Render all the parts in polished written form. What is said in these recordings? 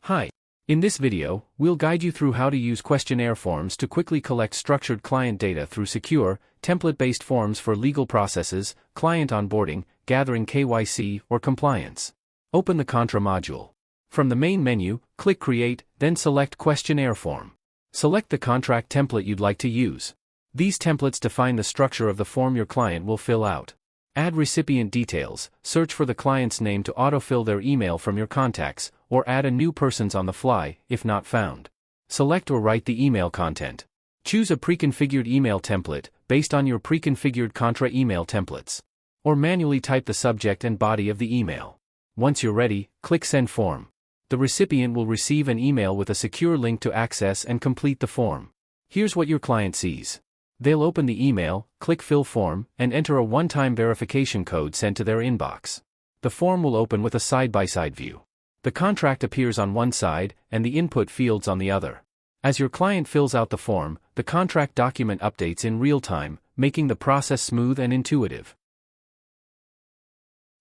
Hi. In this video, we'll guide you through how to use questionnaire forms to quickly collect structured client data through secure, template-based forms for legal processes, client onboarding, gathering KYC, or compliance. Open the Contra module. From the main menu, click Create, then select Questionnaire Form. Select the contract template you'd like to use. These templates define the structure of the form your client will fill out. Add recipient details, search for the client's name to autofill their email from your contacts, or add a new person's on the fly, if not found. Select or write the email content. Choose a pre-configured email template, based on your pre-configured Contra email templates. Or manually type the subject and body of the email. Once you're ready, click Send Form. The recipient will receive an email with a secure link to access and complete the form. Here's what your client sees. They'll open the email, click Fill Form, and enter a one-time verification code sent to their inbox. The form will open with a side-by-side view. The contract appears on one side, and the input fields on the other. As your client fills out the form, the contract document updates in real time, making the process smooth and intuitive.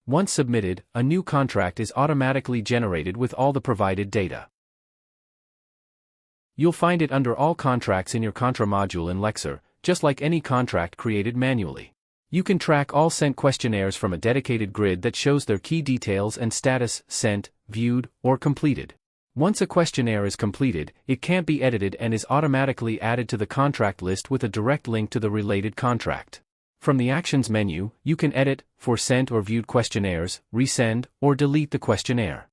Once submitted, a new contract is automatically generated with all the provided data. You'll find it under All Contracts in your Contra module in Lexzur, just like any contract created manually. You can track all sent questionnaires from a dedicated grid that shows their key details and status: sent, viewed, or completed. Once a questionnaire is completed, it can't be edited and is automatically added to the contract list with a direct link to the related contract. From the Actions menu, you can edit, for sent or viewed questionnaires, resend, or delete the questionnaire.